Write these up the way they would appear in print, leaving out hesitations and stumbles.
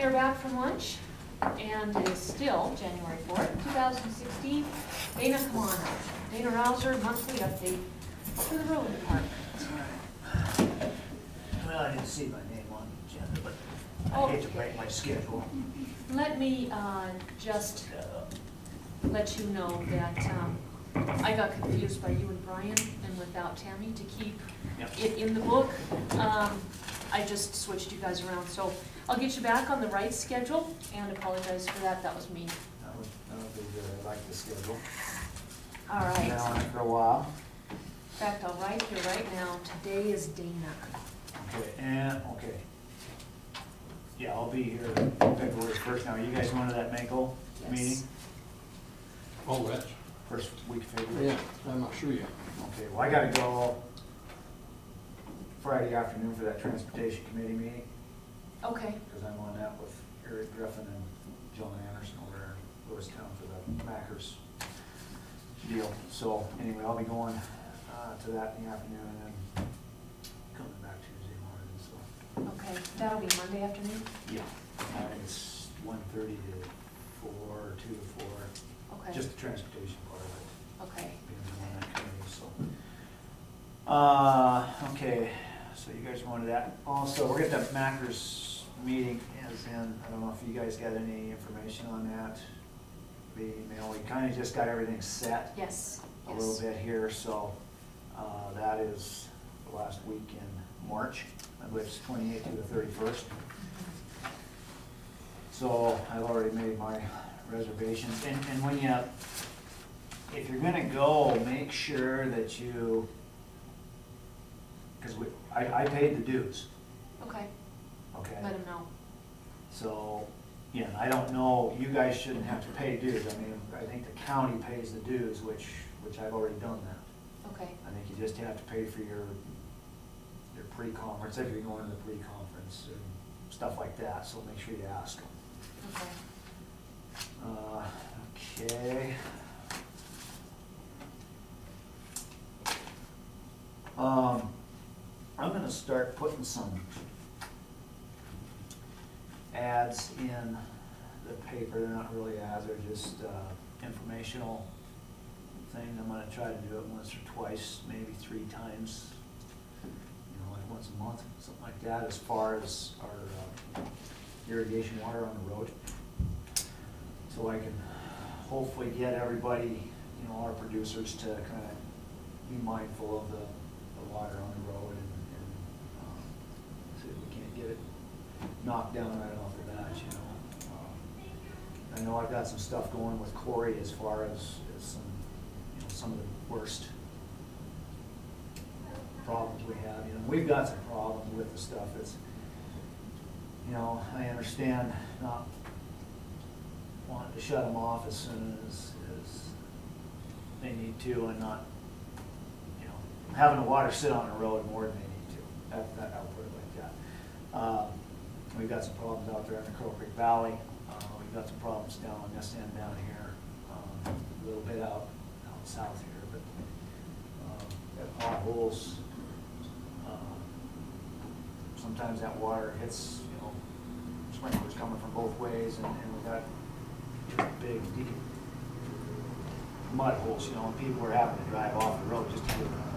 we are back from lunch, and it is still January 4th, 2016. Dana, come on up. Dana Rouser, monthly update for the road department. Well, I didn't see my name on the agenda, but I hate to break my schedule. Let me just let you know that I got confused by you and Brian, and without Tammy to keep it in the book, I just switched you guys around. So I'll get you back on the right schedule, and apologize for that. That was me. That would be good. I like the schedule. All right. Been on it for a while. In fact, I'll write here right now. Today is Dana. Okay. Yeah, I'll be here February 1st. Now, are you guys going to that Mako meeting? Oh, that's, First week of February? yeah, I'm not sure yet. Okay, well, I gotta go Friday afternoon for that transportation committee meeting, Okay. because I'm on that with Eric Griffin and John Anderson over there in Lewistown for the Mackers deal. So, anyway, I'll be going to that in the afternoon and then coming back Tuesday morning, so. Okay. That'll be Monday afternoon? Yeah. I think it's 1:30 to 4, or 2 to 4. Okay. Just the transportation part of it. Okay. Being on that committee, so. Okay, so you guys wanted that. Also, we're getting that Mackers meeting as in, I don't know if you guys got any information on that. The email, we kind of just got everything set. Yes. A little bit here, so that is the last week in March. I believe it's 28th to the 31st. So I've already made my reservations. And when you, if you're gonna go, make sure that you, because I paid the dues, Okay. okay? Let him know. So, yeah, I don't know, you guys shouldn't have to pay dues. I mean, I think the county pays the dues, which I've already done that. Okay. I think you just have to pay for your pre-conference, if you're going to the pre-conference and stuff like that, so make sure you ask them. Okay. Okay. I'm gonna start putting some ads in the paper. They're not really ads, they're just informational things. I'm gonna try to do it once or twice, maybe 3 times, you know, like once a month, something like that, as far as our irrigation water on the road. So I can hopefully get everybody, you know, our producers to kind of be mindful of the water on the road and see if we can't get it knocked down right off the bat, you know. I know I've got some stuff going with Corey as far as some, you know, some of the worst problems we have. You know, we've got some problems with the stuff that's, you know, I understand not wanting to shut them off as soon as they need to, and not, you know, having the water sit on the road more than they need to. I'll put it like that. We've got some problems out there in the Crow Creek Valley. We've got some problems down on this end down here, a little bit out south here, but got potholes. Sometimes that water hits, you know, sprinklers coming from both ways, and we got big, deep mud holes, you know, and people are having to drive off the road just to get around.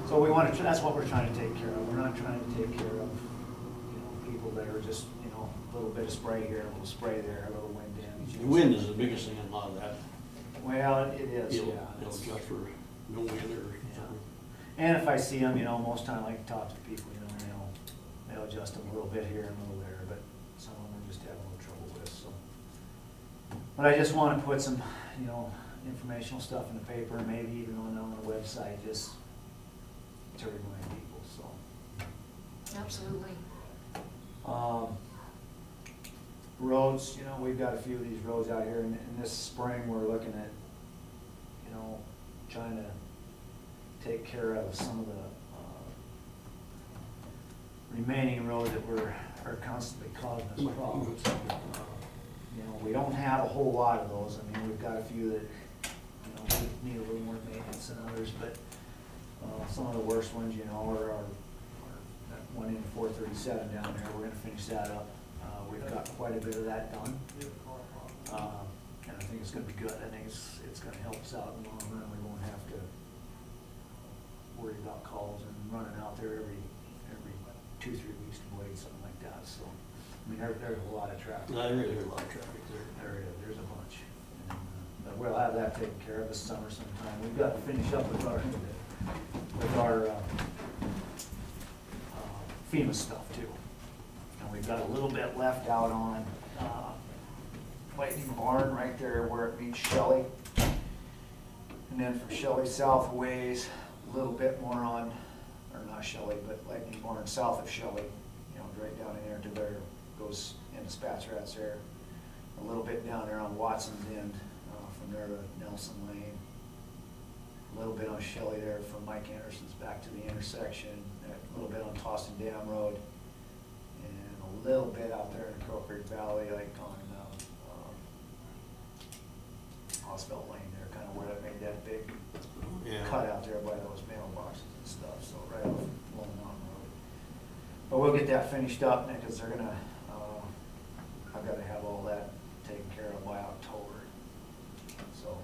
So we want to, that's what we're trying to take care of. We're not trying to take care of, you know, people that are just, you know, a little bit of spray here, a little spray there, a little wind damage. The wind is the biggest thing in a lot of that. Well, it is, It'll yeah. adjust for no wind or. And if I see them, you know, most time I like to talk to people, you know, and they'll adjust them a little bit here and a little there, but some of them I just have a little trouble with, so. But I just want to put some, you know, informational stuff in the paper, maybe even on the website, just to remind people, so. Absolutely. Roads, you know, we've got a few of these roads out here, and this spring we're looking at, you know, trying to take care of some of the remaining roads that are constantly causing us problems. You know, we don't have a whole lot of those. I mean, we've got a few that, you know, need a little more maintenance than others, but some of the worst ones, you know, are that one in 437 down there. We're going to finish that up We've got quite a bit of that done. And I think it's gonna be good. I think it's gonna help us out in the long run. We won't have to worry about calls and running out there every 2-3 weeks to wait, something like that. So, I mean, there's a lot of traffic. No, there is a lot of traffic there. There's a bunch. And, but we'll have that taken care of this summer sometime. We've got to finish up with our FEMA stuff too. And we've got a little bit left out on Lightning Barn right there where it meets Shelley. And then from Shelley south a ways, a little bit more on, or not Shelley, but Lightning Barn south of Shelley, you know, right down in there to where it goes into Spatzrats there. A little bit down there on Watson's End, from there to Nelson Lane. A little bit on Shelley there from Mike Anderson's back to the intersection. A little bit on Toston Dam Road. And a little bit out there in Crow Creek Valley, like on Oswald Lane there, kind of where that made that big cut out there by those mailboxes and stuff, so right off Lone Mountain Road. But we'll get that finished up because they're gonna, I've got to have all that taken care of by October. So,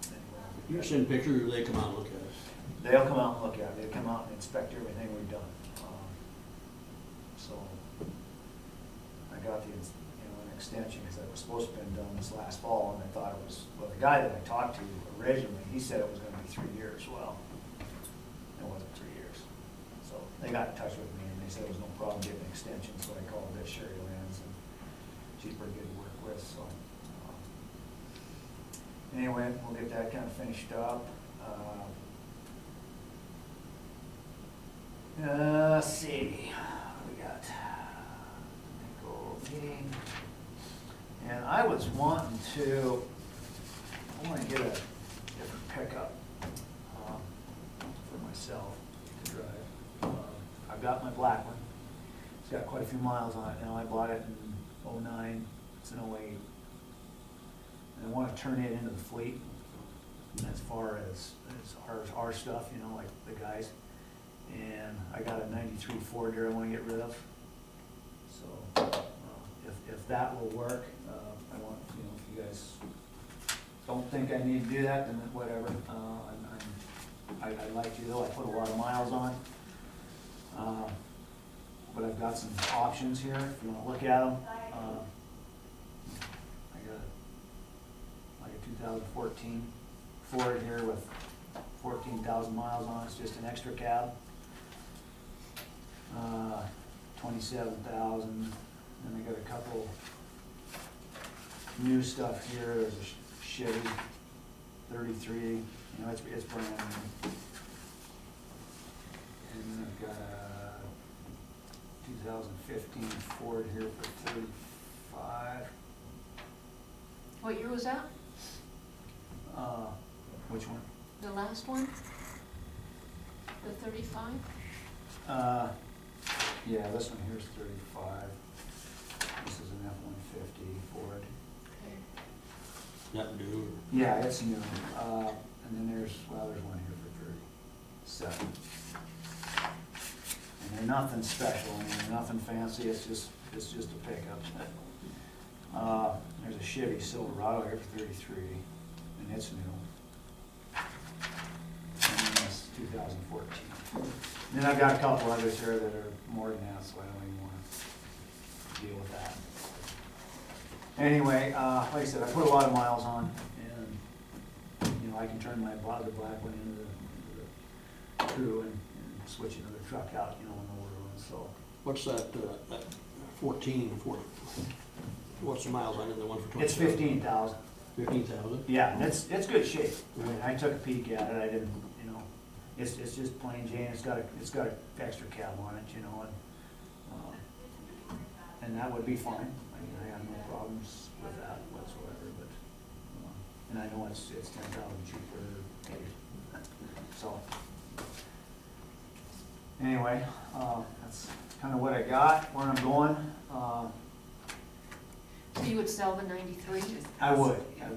anyway. You send pictures, or they come out and look at it? They'll come out and look at it. They'll come out and inspect everything we've done. So, I got the, an extension because it was supposed to have been done this last fall, and I thought it was, well, the guy that I talked to originally, he said it was gonna be 3 years. Well, it wasn't 3 years. So, they got in touch with me and they said it was no problem getting an extension, so I called Sherry Lands, and she's pretty good to work with, so. Anyway, we'll get that kind of finished up. Let's see, we got meeting, and I was wanting to, I want to get a different pickup for myself to drive. I've got my black one. It's got quite a few miles on it now. I bought it in 09, it's an 08. And I want to turn it into the fleet as far as our stuff, you know, like the guys. And I got a 93 Ford here I want to get rid of. So if that will work, I want, if you guys don't think I need to do that, then whatever. I'd like to, though. I put a lot of miles on. But I've got some options here if you want to look at them. I got like a 2014 Ford here with 14,000 miles on it. It's just an extra cab. 27,000. And I got a couple new stuff here. There's a Chevy 33. You know, it's brand new. And then I've got a 2015 Ford here for 35. What year was that? Which one? The last one? The 35? Yeah, this one here's 35. This is an F-150 Ford. Okay. Not new? Yeah, it's new. And then there's one here for 37. And they're nothing special. I mean, they're nothing fancy. It's just a pickup. There's a Chevy Silverado here for 33, and it's new. And then it's 2014. And then I've got a couple others here that are more than that, so I don't even want to deal with that. Anyway, like I said, I put a lot of miles on, and I can turn my other black one into the crew and switch another truck out, when the order runs. So. What's that 14? What's the miles on it? The one for 20? It's 15,000. 15,000? Yeah, and it's good shape. I mean, I took a peek at it. I didn't, it's just plain Jane. It's got an extra cab on it, and that would be fine. I mean, I have no problems with that whatsoever. But and I know it's 10,000 cheaper. So anyway, that's kind of what I got. Where I'm going. So you would sell the 93? I would get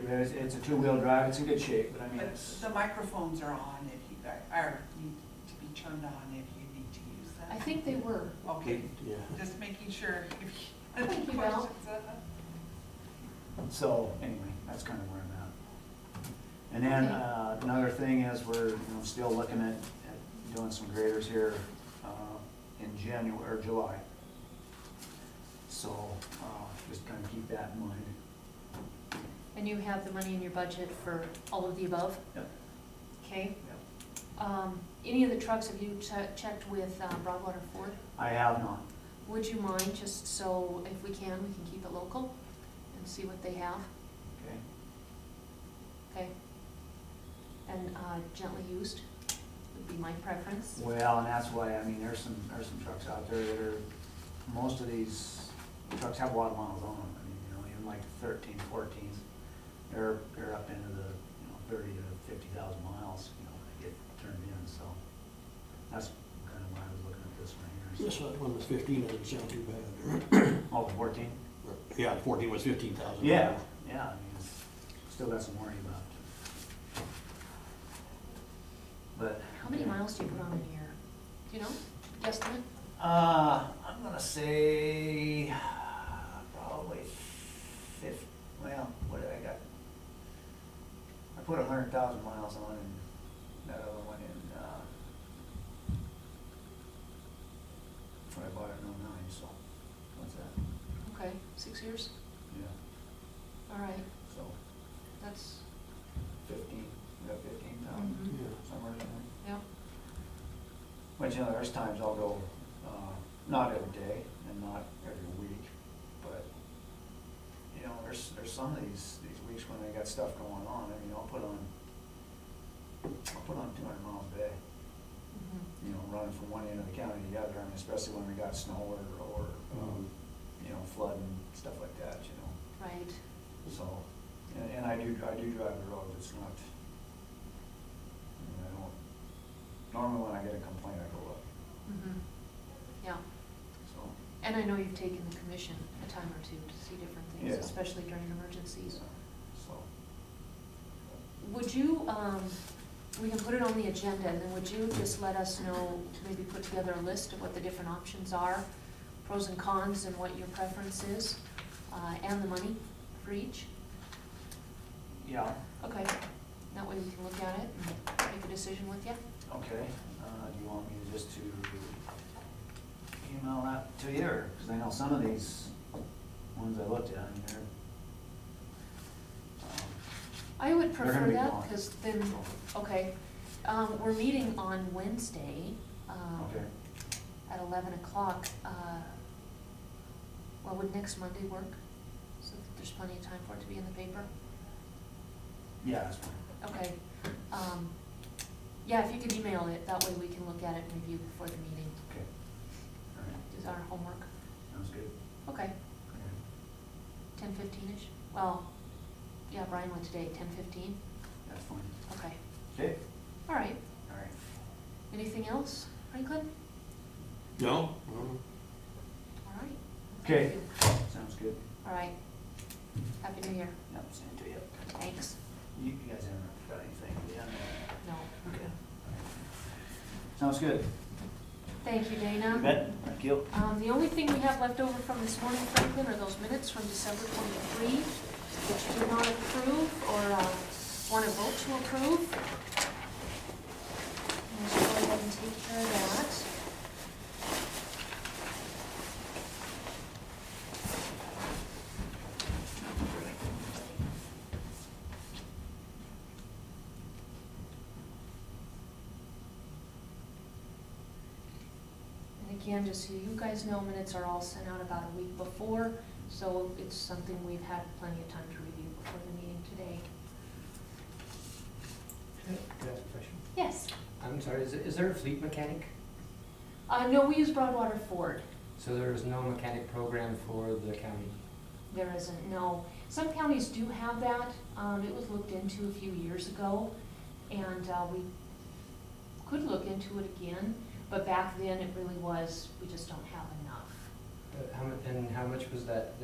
rid of it. It's a two-wheel drive. It's in good shape, but I mean, But the microphones are on if you guys, or need to be turned on if you need to use them. I think they were. Okay, Yeah. just making sure. Thank you, Val. Questions, So, anyway, that's kind of where I'm at. And then, Okay. another thing is we're, still looking at doing some graders here, in January, or July. So, just kind of keep that in mind. And you have the money in your budget for all of the above? Yep. Okay. Yep. Any of the trucks, have you checked with Broadwater Ford? I have not. Would you mind, just so if we can keep it local and see what they have? Okay. Okay. And gently used would be my preference. Well, and that's why, there's some trucks out there that are, most of these trucks have a lot of miles on them. Even like 13, 14s, they're up into the, 30 to 50,000 miles, they get turned in, so that's kind of why I was looking at this one here. Yes, that one was 15, doesn't sound too bad. Oh, the 14? Yeah, 14 was 15,000. Yeah, it's still got some worry about it. But. How many miles do you put on a year? Do you know? Guesstimate? I'm gonna say probably 50, well, what did I got? I put 100,000 miles on and that other one in, when I bought it in '09, so, what's that? Okay, 6 years? Yeah, All right, so that's, 15, you got 15,000, Mhm. Yeah. somewhere in there. yeah. But there's times I'll go, not every day and not every week, but, there's some of these weeks when I got stuff going on, I'll put on 200 miles a day, Mhm. running from one end of the county to the other, especially when we got snow or flood and stuff like that, Right. so, and I do drive the road, it's not, I don't, normally when I get a complaint, I go up, Mhm. Yeah. so. And I know you've taken the commission a time or two to see different things, Yeah. especially during emergencies. So, Would you, we can put it on the agenda, and then would you just let us know, maybe put together a list of what the different options are, pros and cons, and what your preference is, and the money for each? yeah, Okay, that way we can look at it and make a decision with you. okay, do you want me to just to email that to you, or, because I know some of these ones I looked at, they're, I would They're gonna prefer be that, gone. because then, okay, we're meeting on Wednesday, okay, at 11 o'clock. Well, would next Monday work? So that there's plenty of time for it to be in the paper? yeah, that's fine, Okay. Yeah, if you could email it, that way we can look at it and review before the meeting. okay, all right, Is our homework? sounds good, Okay, okay, 10:15-ish? Well, yeah, Brian went today, 10:15? that's fine, Okay, okay, all right. all right. Anything else, Franklin? No? All right. Okay. Thank you. Sounds good, All right. Happy New Year. yep, same to you. Thanks. You guys haven't got anything, yeah? No. Okay. Sounds good. Thank you, Dana. You bet, thank you. The only thing we have left over from this morning, Franklin, are those minutes from December 23, which you did not approve or want to vote to approve. Let's go ahead and take care of that. And again, just so you guys know, minutes are all sent out about a week before, so it's something we've had plenty of time to review before the meeting today. Can I ask a question? Yes. I'm sorry, is there a fleet mechanic? No, we use Broadwater Ford. So there is no mechanic program for the county? There isn't, no. Some counties do have that. It was looked into a few years ago, and we could look into it again, but back then it really was, we just don't have enough. And how much was that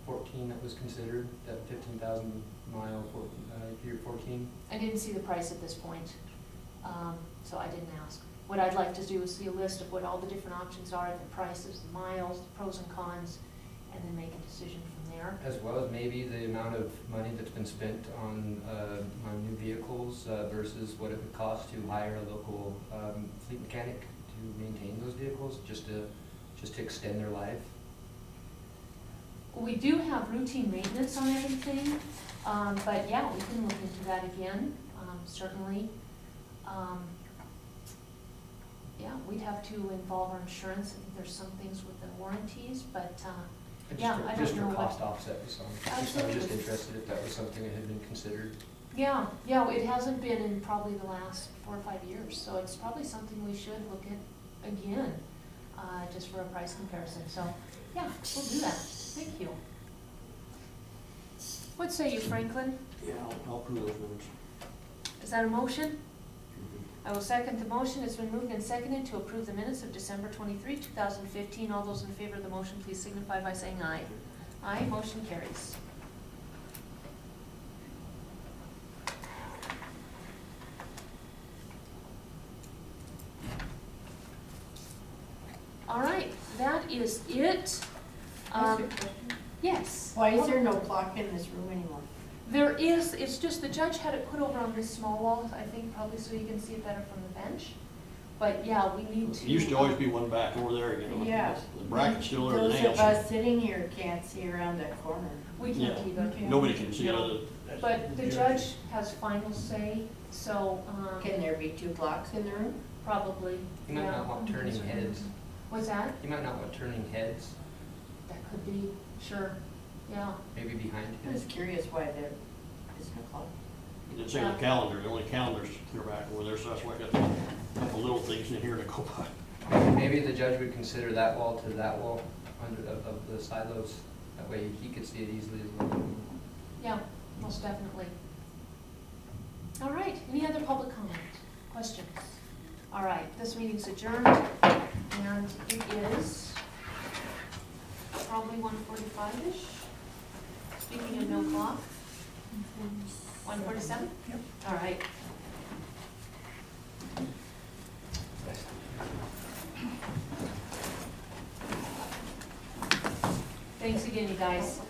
14 that was considered, that 15,000 mile year 14? I didn't see the price at this point, so I didn't ask. what I'd like to do is see a list of what all the different options are, the prices, the miles, the pros and cons, and then make a decision from there. As well as maybe the amount of money that's been spent on new vehicles versus what it would cost to hire a local fleet mechanic to maintain those vehicles, just to extend their life. We do have routine maintenance on everything, but yeah, we can look into that again, certainly. Yeah, we'd have to involve our insurance. I think there's some things with the warranties, but yeah, I Just don't know for cost what. offset or something. I was Absolutely. just interested if that was something that had been considered. Yeah, it hasn't been in probably the last 4 or 5 years, so it's probably something we should look at again, just for a price comparison. So yeah, we'll do that. Thank you. What say you, Franklin? Yeah, I'll approve those minutes. Is that a motion? I will second the motion. It's been moved and seconded to approve the minutes of December 23, 2015. All those in favor of the motion, please signify by saying aye. Aye, motion carries. All right, that is it. Ask a question. Yes. Why is there no clock in this room anymore? There is, it's just the judge had it put over on this small wall, I think probably so you can see it better from the bench. But yeah, we need to. There used to always be one back over there, you know. Yeah. The bracket's still there, the Those nails. of us sitting here can't see around that corner. We Yeah. can't either. Nobody can see No. other. But the judge has final say, so, Can there be 2 clocks in the room? probably. You might yeah. not want turning heads. What's that? You might not want turning heads, That could be, sure, yeah. maybe behind I was heads. curious why there isn't a clock. It's in the calendar, the only calendar's clear back over there, so that's why I got a couple little things in here to go by. Maybe the judge would consider that wall to that wall of the silos. That way he could see it easily as well. Yeah, most definitely. All right, any other public comment, questions? All right, this meeting's adjourned, and it is probably 1:45-ish. Speaking of no clock. 1:47? Yep. All right. Thanks again, you guys.